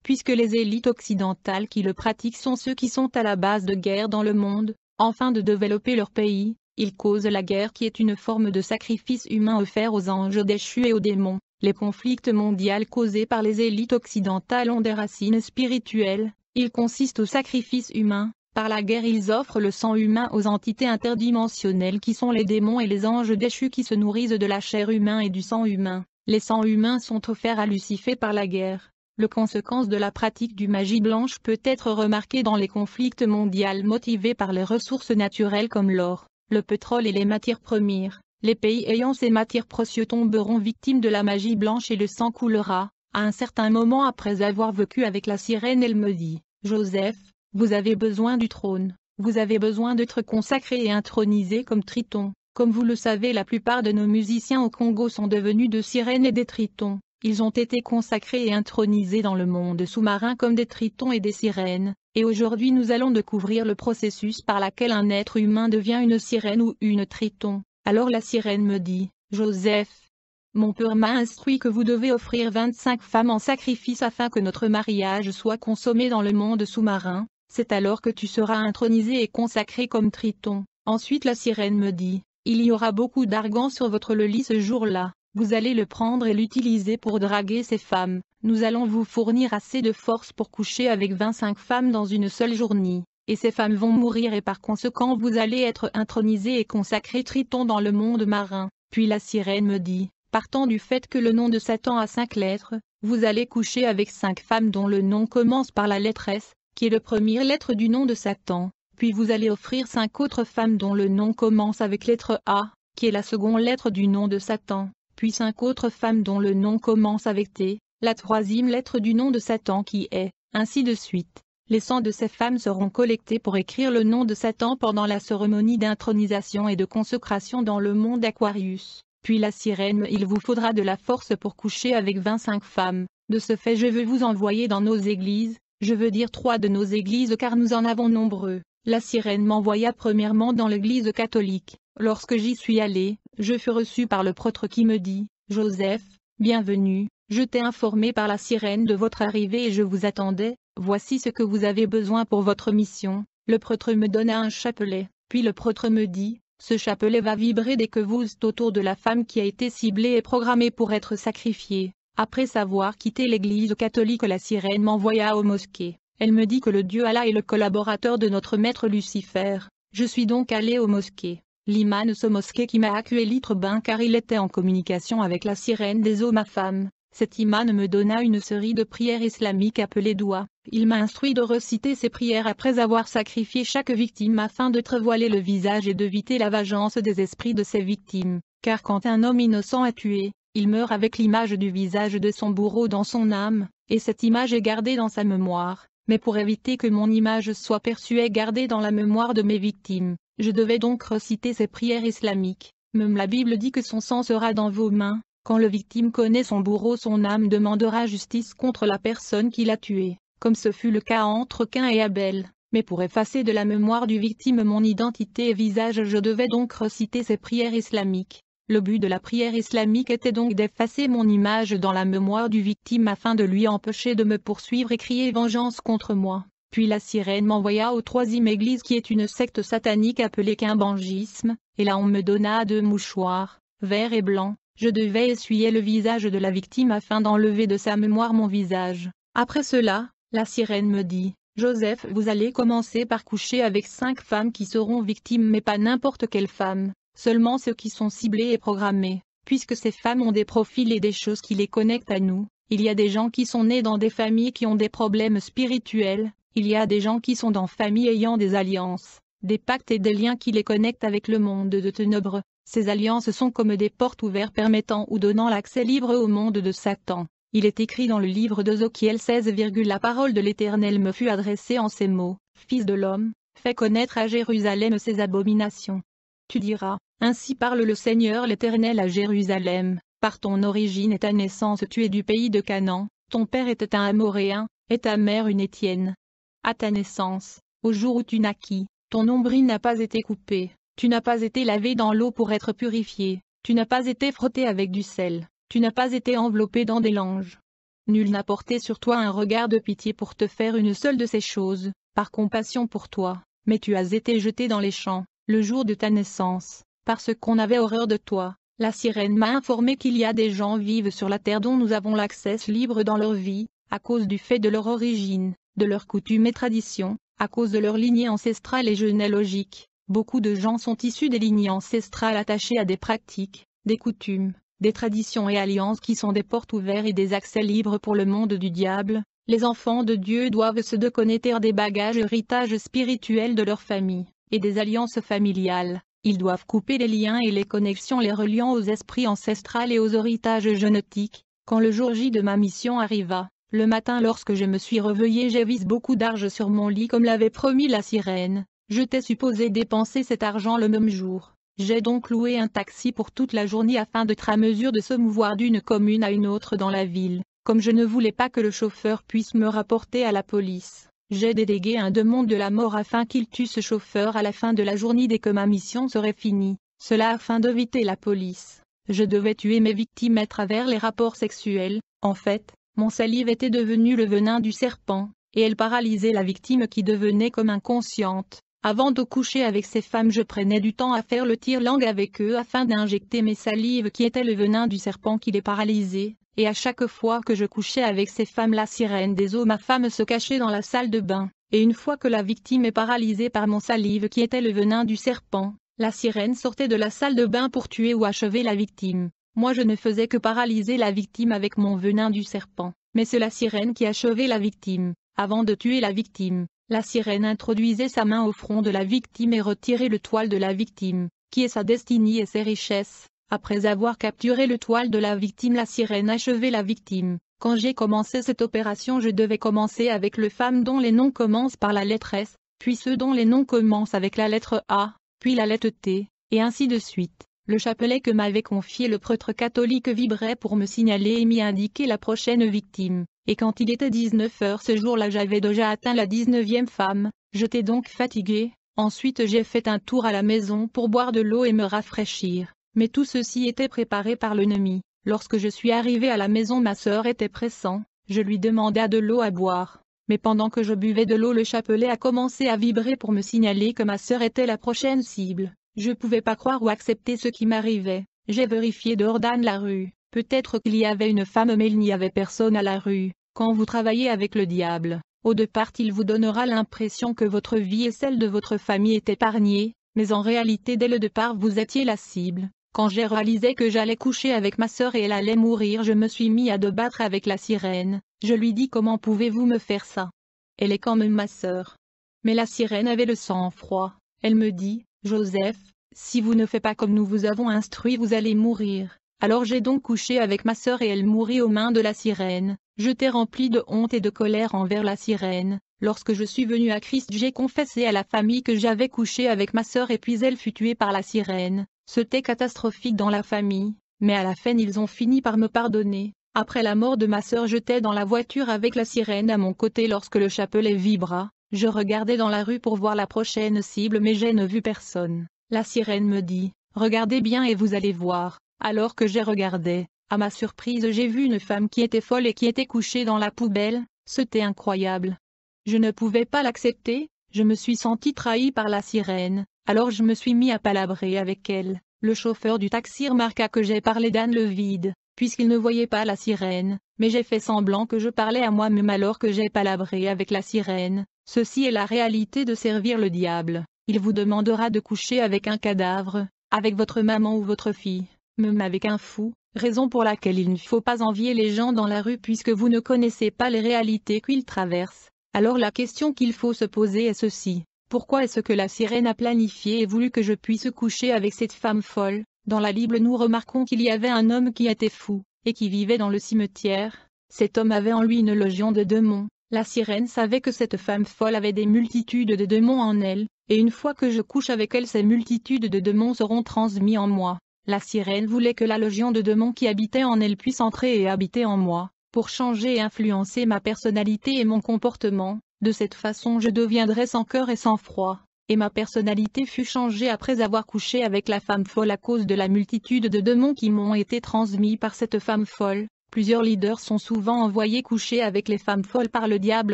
Puisque les élites occidentales qui le pratiquent sont ceux qui sont à la base de guerre dans le monde, afin de développer leur pays, ils causent la guerre qui est une forme de sacrifice humain offert aux anges déchus et aux démons. Les conflits mondiaux causés par les élites occidentales ont des racines spirituelles, ils consistent au sacrifice humain. Par la guerre ils offrent le sang humain aux entités interdimensionnelles qui sont les démons et les anges déchus qui se nourrissent de la chair humaine et du sang humain. Les sangs humains sont offerts à Lucifer par la guerre. La conséquence de la pratique du magie blanche peut être remarquée dans les conflits mondiaux motivés par les ressources naturelles comme l'or, le pétrole et les matières premières. Les pays ayant ces matières précieuses tomberont victimes de la magie blanche et le sang coulera. À un certain moment après avoir vécu avec la sirène, elle me dit, Joseph, vous avez besoin du trône, vous avez besoin d'être consacré et intronisé comme Triton. Comme vous le savez, la plupart de nos musiciens au Congo sont devenus de sirènes et des tritons. Ils ont été consacrés et intronisés dans le monde sous-marin comme des tritons et des sirènes, et aujourd'hui nous allons découvrir le processus par lequel un être humain devient une sirène ou une triton. Alors la sirène me dit, Joseph, mon père m'a instruit que vous devez offrir 25 femmes en sacrifice afin que notre mariage soit consommé dans le monde sous-marin. C'est alors que tu seras intronisé et consacré comme Triton. Ensuite la sirène me dit, il y aura beaucoup d'argent sur votre lit ce jour-là, vous allez le prendre et l'utiliser pour draguer ces femmes. nous allons vous fournir assez de force pour coucher avec 25 femmes dans une seule journée, et ces femmes vont mourir et par conséquent vous allez être intronisé et consacré Triton dans le monde marin. Puis la sirène me dit, partant du fait que le nom de Satan a 5 lettres, vous allez coucher avec 5 femmes dont le nom commence par la lettre S, qui est la première lettre du nom de Satan, puis vous allez offrir 5 autres femmes dont le nom commence avec lettre A, qui est la seconde lettre du nom de Satan, puis 5 autres femmes dont le nom commence avec T, la troisième lettre du nom de Satan qui est, ainsi de suite. Les sangs de ces femmes seront collectés pour écrire le nom de Satan pendant la cérémonie d'intronisation et de consécration dans le monde Aquarius. Puis la sirène, il vous faudra de la force pour coucher avec 25 femmes. De ce fait, je veux vous envoyer dans nos églises, je veux dire 3 de nos églises car nous en avons nombreux. La sirène m'envoya premièrement dans l'église catholique. Lorsque j'y suis allé, je fus reçu par le prêtre qui me dit, Joseph, bienvenue, je t'ai informé par la sirène de votre arrivée et je vous attendais. Voici ce que vous avez besoin pour votre mission. Le prêtre me donna un chapelet, puis le prêtre me dit, ce chapelet va vibrer dès que vous êtes autour de la femme qui a été ciblée et programmée pour être sacrifiée. Après savoir quitté l'église catholique, la sirène m'envoya aux mosquées. Elle me dit que le Dieu Allah est le collaborateur de notre maître Lucifer. Je suis donc allé aux mosquées. L'imam de ce mosquée qui m'a accueilli litre bain car il était en communication avec la sirène des eaux ma femme. Cet imam me donna une série de prières islamiques appelées doua. Il m'a instruit de reciter ces prières après avoir sacrifié chaque victime afin de voiler le visage et d'éviter la vengeance des esprits de ces victimes. Car quand un homme innocent est tué, il meurt avec l'image du visage de son bourreau dans son âme, et cette image est gardée dans sa mémoire. Mais pour éviter que mon image soit perçue et gardée dans la mémoire de mes victimes, je devais donc reciter ces prières islamiques. Même la Bible dit que son sang sera dans vos mains. Quand le victime connaît son bourreau, son âme demandera justice contre la personne qui l'a tué, comme ce fut le cas entre Caïn et Abel. Mais pour effacer de la mémoire du victime mon identité et visage, je devais donc reciter ces prières islamiques. Le but de la prière islamique était donc d'effacer mon image dans la mémoire du victime afin de lui empêcher de me poursuivre et crier vengeance contre moi. Puis la sirène m'envoya au 3e église qui est une secte satanique appelée Kimbangisme, et là on me donna 2 mouchoirs, verts et blancs. Je devais essuyer le visage de la victime afin d'enlever de sa mémoire mon visage. Après cela, la sirène me dit, Joseph, vous allez commencer par coucher avec 5 femmes qui seront victimes mais pas n'importe quelle femme, seulement ceux qui sont ciblés et programmés, puisque ces femmes ont des profils et des choses qui les connectent à nous. Il y a des gens qui sont nés dans des familles qui ont des problèmes spirituels, il y a des gens qui sont dans familles ayant des alliances, des pactes et des liens qui les connectent avec le monde de ténèbres. Ces alliances sont comme des portes ouvertes permettant ou donnant l'accès libre au monde de Satan. Il est écrit dans le livre d'Ézéchiel 16, la parole de l'Éternel me fut adressée en ces mots, Fils de l'homme, fais connaître à Jérusalem ses abominations. Tu diras, ainsi parle le Seigneur l'Éternel à Jérusalem, par ton origine et ta naissance tu es du pays de Canaan, ton père était un Amoréen, et ta mère une Étienne. À ta naissance, au jour où tu naquis, ton nombril n'a pas été coupé. Tu n'as pas été lavé dans l'eau pour être purifié, tu n'as pas été frotté avec du sel, tu n'as pas été enveloppé dans des langes. Nul n'a porté sur toi un regard de pitié pour te faire une seule de ces choses, par compassion pour toi, mais tu as été jeté dans les champs, le jour de ta naissance, parce qu'on avait horreur de toi. La sirène m'a informé qu'il y a des gens vivent sur la terre dont nous avons l'accès libre dans leur vie, à cause du fait de leur origine, de leurs coutumes et traditions, à cause de leur lignée ancestrale et généalogique. Beaucoup de gens sont issus des lignées ancestrales attachées à des pratiques, des coutumes, des traditions et alliances qui sont des portes ouvertes et des accès libres pour le monde du diable. Les enfants de Dieu doivent se déconnecter des bagages et héritages spirituels de leur famille, et des alliances familiales. Ils doivent couper les liens et les connexions les reliant aux esprits ancestrales et aux héritages génétiques. Quand le jour J de ma mission arriva, le matin lorsque je me suis réveillé, j'ai vu beaucoup d'argent sur mon lit comme l'avait promis la sirène. Je t'ai supposé dépenser cet argent le même jour. J'ai donc loué un taxi pour toute la journée afin d'être à mesure de se mouvoir d'une commune à une autre dans la ville. Comme je ne voulais pas que le chauffeur puisse me rapporter à la police, j'ai délégué un démon de la mort afin qu'il tue ce chauffeur à la fin de la journée dès que ma mission serait finie. Cela afin d'éviter la police. Je devais tuer mes victimes à travers les rapports sexuels. En fait, mon salive était devenue le venin du serpent, et elle paralysait la victime qui devenait comme inconsciente. Avant de coucher avec ces femmes, je prenais du temps à faire le tire-langue avec eux afin d'injecter mes salives qui étaient le venin du serpent qui les paralysait, et à chaque fois que je couchais avec ces femmes la sirène des eaux ma femme se cachait dans la salle de bain, et une fois que la victime est paralysée par mon salive qui était le venin du serpent, la sirène sortait de la salle de bain pour tuer ou achever la victime. Moi je ne faisais que paralyser la victime avec mon venin du serpent, mais c'est la sirène qui achevait la victime. Avant de tuer la victime, la sirène introduisait sa main au front de la victime et retirait le toile de la victime, qui est sa destinée et ses richesses. Après avoir capturé le toile de la victime, la sirène achevait la victime. Quand j'ai commencé cette opération, je devais commencer avec les femmes dont les noms commencent par la lettre S, puis ceux dont les noms commencent avec la lettre A, puis la lettre T, et ainsi de suite. Le chapelet que m'avait confié le prêtre catholique vibrait pour me signaler et m'y indiquer la prochaine victime, et quand il était 19 heures ce jour-là j'avais déjà atteint la 19e femme, j'étais donc fatigué. Ensuite j'ai fait un tour à la maison pour boire de l'eau et me rafraîchir, mais tout ceci était préparé par l'ennemi. Lorsque je suis arrivé à la maison ma sœur était pressant, je lui demanda de l'eau à boire, mais pendant que je buvais de l'eau le chapelet a commencé à vibrer pour me signaler que ma sœur était la prochaine cible. Je pouvais pas croire ou accepter ce qui m'arrivait. J'ai vérifié dehors dans la rue, peut-être qu'il y avait une femme mais il n'y avait personne à la rue. Quand vous travaillez avec le diable, au départ il vous donnera l'impression que votre vie et celle de votre famille est épargnée, mais en réalité dès le départ vous étiez la cible. Quand j'ai réalisé que j'allais coucher avec ma sœur et elle allait mourir, je me suis mis à débattre avec la sirène. Je lui dis comment pouvez-vous me faire ça? Elle est quand même ma sœur. Mais la sirène avait le sang-froid. Elle me dit, Joseph, si vous ne faites pas comme nous vous avons instruit vous allez mourir. Alors j'ai donc couché avec ma sœur et elle mourut aux mains de la sirène. J'étais rempli de honte et de colère envers la sirène. Lorsque je suis venu à Christ j'ai confessé à la famille que j'avais couché avec ma sœur et puis elle fut tuée par la sirène. C'était catastrophique dans la famille, mais à la fin ils ont fini par me pardonner. Après la mort de ma sœur j'étais dans la voiture avec la sirène à mon côté lorsque le chapelet vibra. Je regardais dans la rue pour voir la prochaine cible mais je ne vis personne. La sirène me dit, regardez bien et vous allez voir. Alors que j'ai regardé, à ma surprise j'ai vu une femme qui était folle et qui était couchée dans la poubelle. C'était incroyable. Je ne pouvais pas l'accepter, je me suis senti trahi par la sirène, alors je me suis mis à palabrer avec elle. Le chauffeur du taxi remarqua que j'ai parlé dans le vide, puisqu'il ne voyait pas la sirène, mais j'ai fait semblant que je parlais à moi-même alors que j'ai palabré avec la sirène. Ceci est la réalité de servir le diable. Il vous demandera de coucher avec un cadavre, avec votre maman ou votre fille, même avec un fou, raison pour laquelle il ne faut pas envier les gens dans la rue puisque vous ne connaissez pas les réalités qu'ils traversent. Alors la question qu'il faut se poser est ceci. Pourquoi est-ce que la sirène a planifié et voulu que je puisse coucher avec cette femme folle? Dans la Bible nous remarquons qu'il y avait un homme qui était fou, et qui vivait dans le cimetière. Cet homme avait en lui une légion de démons. La sirène savait que cette femme folle avait des multitudes de démons en elle, et une fois que je couche avec elle ces multitudes de démons seront transmis en moi. La sirène voulait que la légion de démons qui habitait en elle puisse entrer et habiter en moi, pour changer et influencer ma personnalité et mon comportement. De cette façon je deviendrais sans cœur et sans froid, et ma personnalité fut changée après avoir couché avec la femme folle à cause de la multitude de démons qui m'ont été transmis par cette femme folle. Plusieurs leaders sont souvent envoyés coucher avec les femmes folles par le diable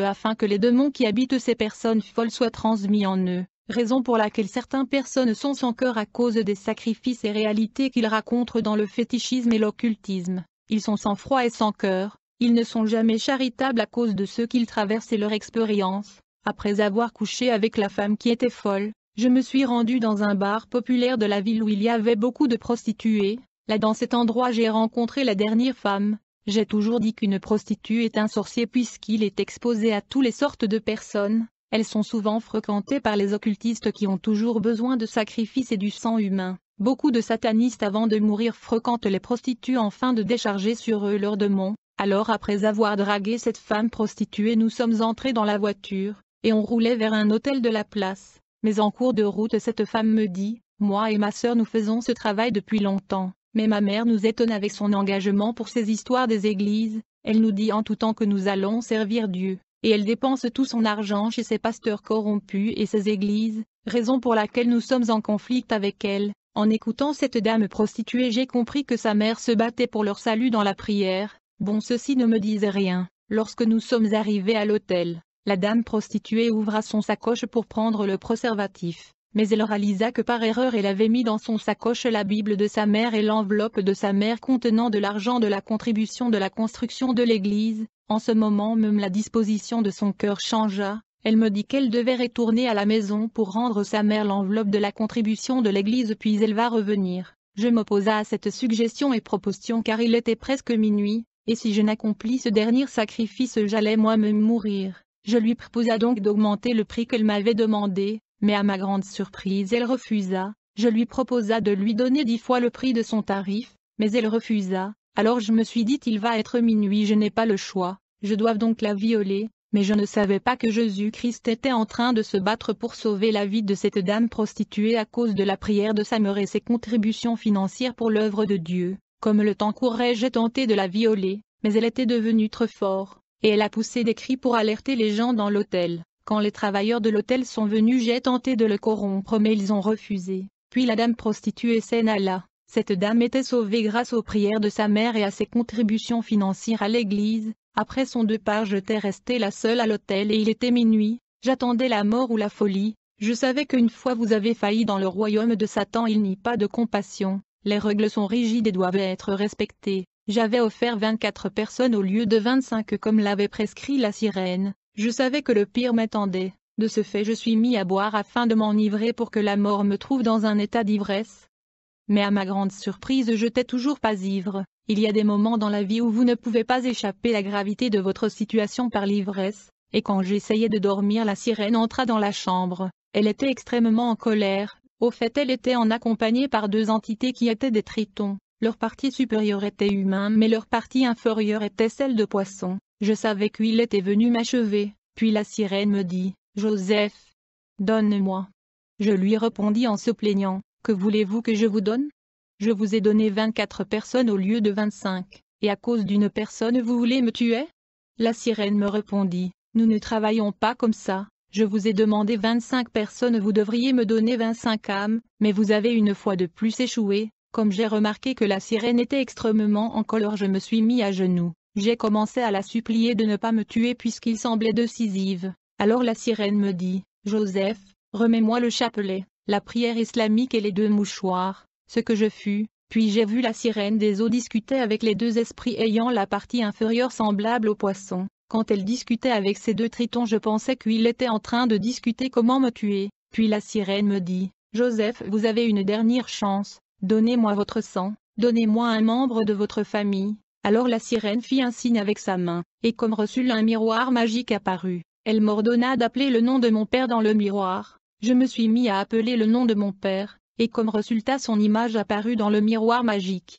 afin que les démons qui habitent ces personnes folles soient transmis en eux, raison pour laquelle certaines personnes sont sans cœur à cause des sacrifices et réalités qu'ils racontent dans le fétichisme et l'occultisme. Ils sont sans froid et sans cœur. Ils ne sont jamais charitables à cause de ce qu'ils traversent et leur expérience. Après avoir couché avec la femme qui était folle, je me suis rendu dans un bar populaire de la ville où il y avait beaucoup de prostituées. Là dans cet endroit j'ai rencontré la dernière femme. J'ai toujours dit qu'une prostituée est un sorcier puisqu'il est exposé à toutes les sortes de personnes. Elles sont souvent fréquentées par les occultistes qui ont toujours besoin de sacrifices et du sang humain. Beaucoup de satanistes avant de mourir fréquentent les prostituées afin de décharger sur eux leurs démons. Alors après avoir dragué cette femme prostituée nous sommes entrés dans la voiture, et on roulait vers un hôtel de la place. Mais en cours de route cette femme me dit, moi et ma sœur nous faisons ce travail depuis longtemps, mais ma mère nous étonne avec son engagement pour ces histoires des églises. Elle nous dit en tout temps que nous allons servir Dieu, et elle dépense tout son argent chez ses pasteurs corrompus et ses églises, raison pour laquelle nous sommes en conflit avec elle. En écoutant cette dame prostituée j'ai compris que sa mère se battait pour leur salut dans la prière. Bon ceci ne me disait rien. Lorsque nous sommes arrivés à l'hôtel, la dame prostituée ouvra son sacoche pour prendre le préservatif, mais elle réalisa que par erreur elle avait mis dans son sacoche la Bible de sa mère et l'enveloppe de sa mère contenant de l'argent de la contribution de la construction de l'église. En ce moment même la disposition de son cœur changea, elle me dit qu'elle devait retourner à la maison pour rendre sa mère l'enveloppe de la contribution de l'église puis elle va revenir. Je m'opposa à cette suggestion et proposition car il était presque minuit, et si je n'accomplis ce dernier sacrifice j'allais moi-même mourir. Je lui proposa donc d'augmenter le prix qu'elle m'avait demandé, mais à ma grande surprise elle refusa. Je lui proposa de lui donner 10 fois le prix de son tarif, mais elle refusa. Alors je me suis dit il va être minuit, je n'ai pas le choix, je dois donc la violer, mais je ne savais pas que Jésus-Christ était en train de se battre pour sauver la vie de cette dame prostituée à cause de la prière de sa mère et ses contributions financières pour l'œuvre de Dieu. Comme le temps courait j'ai tenté de la violer, mais elle était devenue trop forte, et elle a poussé des cris pour alerter les gens dans l'hôtel. Quand les travailleurs de l'hôtel sont venus j'ai tenté de le corrompre mais ils ont refusé, puis la dame prostituée s'en alla. Cette dame était sauvée grâce aux prières de sa mère et à ses contributions financières à l'église. Après son départ j'étais restée la seule à l'hôtel et il était minuit, j'attendais la mort ou la folie. Je savais qu'une fois vous avez failli dans le royaume de Satan il n'y a pas de compassion, les règles sont rigides et doivent être respectées. J'avais offert 24 personnes au lieu de 25 comme l'avait prescrit la sirène, je savais que le pire m'attendait, de ce fait je suis mis à boire afin de m'enivrer pour que la mort me trouve dans un état d'ivresse. Mais à ma grande surprise je n'étais toujours pas ivre. Il y a des moments dans la vie où vous ne pouvez pas échapper à la gravité de votre situation par l'ivresse, et quand j'essayais de dormir la sirène entra dans la chambre, elle était extrêmement en colère, au fait elle était accompagnée par 2 entités qui étaient des tritons, leur partie supérieure était humain mais leur partie inférieure était celle de poisson, je savais qu'il était venu m'achever, puis la sirène me dit, « Joseph, donne-moi. » Je lui répondis en se plaignant, « Que voulez-vous que je vous donne ? Je vous ai donné 24 personnes au lieu de 25, et à cause d'une personne vous voulez me tuer ?» La sirène me répondit, « Nous ne travaillons pas comme ça, je vous ai demandé 25 personnes vous devriez me donner 25 âmes, mais vous avez une fois de plus échoué. » Comme j'ai remarqué que la sirène était extrêmement en colère je me suis mis à genoux, j'ai commencé à la supplier de ne pas me tuer puisqu'il semblait décisive. Alors la sirène me dit, « Joseph, remets-moi le chapelet, la prière islamique et les 2 mouchoirs. » Ce que je fus, puis j'ai vu la sirène des eaux discuter avec les 2 esprits ayant la partie inférieure semblable au poisson. Quand elle discutait avec ces 2 tritons je pensais qu'il était en train de discuter comment me tuer. Puis la sirène me dit, « Joseph vous avez une dernière chance, donnez-moi votre sang, donnez-moi un membre de votre famille. » Alors la sirène fit un signe avec sa main, et comme reçut un miroir magique apparut, elle m'ordonna d'appeler le nom de mon père dans le miroir. Je me suis mis à appeler le nom de mon père, et comme résultat son image apparut dans le miroir magique.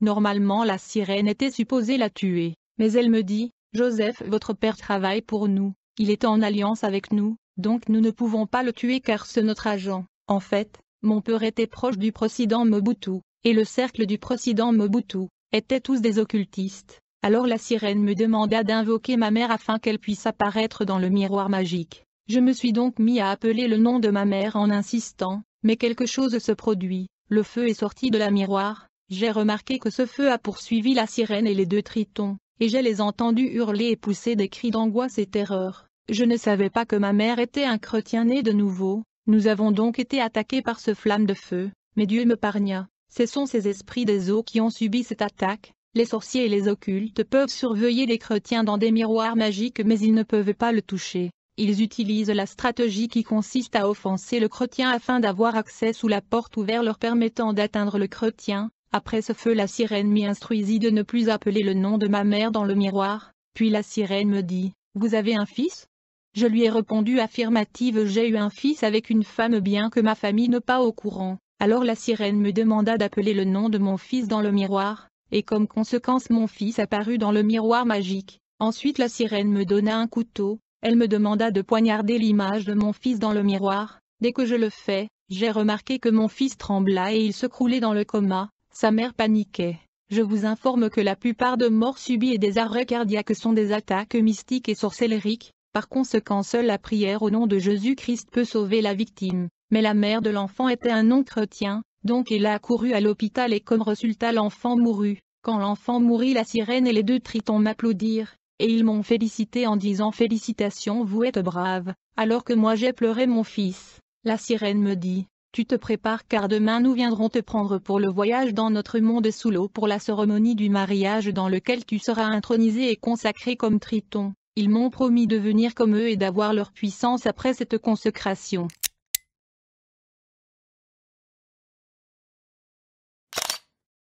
Normalement la sirène était supposée la tuer, mais elle me dit, « Joseph votre père travaille pour nous, il est en alliance avec nous, donc nous ne pouvons pas le tuer car c'est notre agent. » En fait, mon père était proche du président Mobutu, et le cercle du président Mobutu étaient tous des occultistes. Alors la sirène me demanda d'invoquer ma mère afin qu'elle puisse apparaître dans le miroir magique. Je me suis donc mis à appeler le nom de ma mère en insistant, mais quelque chose se produit, le feu est sorti de la miroir, j'ai remarqué que ce feu a poursuivi la sirène et les 2 tritons, et je les entendus hurler et pousser des cris d'angoisse et terreur. Je ne savais pas que ma mère était un chrétien né de nouveau, nous avons donc été attaqués par ce flamme de feu, mais Dieu m'épargna. Ce sont ces esprits des eaux qui ont subi cette attaque. Les sorciers et les occultes peuvent surveiller les chrétiens dans des miroirs magiques mais ils ne peuvent pas le toucher. Ils utilisent la stratégie qui consiste à offenser le chrétien afin d'avoir accès sous la porte ouverte leur permettant d'atteindre le chrétien. Après ce feu la sirène m'y instruisit de ne plus appeler le nom de ma mère dans le miroir, puis la sirène me dit, « Vous avez un fils ?» Je lui ai répondu affirmative, j'ai eu un fils avec une femme bien que ma famille n'est pas au courant. Alors la sirène me demanda d'appeler le nom de mon fils dans le miroir, et comme conséquence mon fils apparut dans le miroir magique. Ensuite la sirène me donna un couteau, elle me demanda de poignarder l'image de mon fils dans le miroir. Dès que je le fais, j'ai remarqué que mon fils trembla et il se croulait dans le coma, sa mère paniquait. Je vous informe que la plupart de morts subies et des arrêts cardiaques sont des attaques mystiques et sorcellériques, par conséquent seule la prière au nom de Jésus-Christ peut sauver la victime. Mais la mère de l'enfant était un non-chrétien, donc elle a accouru à l'hôpital et comme résultat l'enfant mourut. Quand l'enfant mourit la sirène et les 2 tritons m'applaudirent, et ils m'ont félicité en disant « Félicitations vous êtes brave », alors que moi j'ai pleuré mon fils. La sirène me dit, tu te prépares car demain nous viendrons te prendre pour le voyage dans notre monde sous l'eau pour la cérémonie du mariage dans lequel tu seras intronisé et consacré comme Triton. Ils m'ont promis de venir comme eux et d'avoir leur puissance après cette consécration.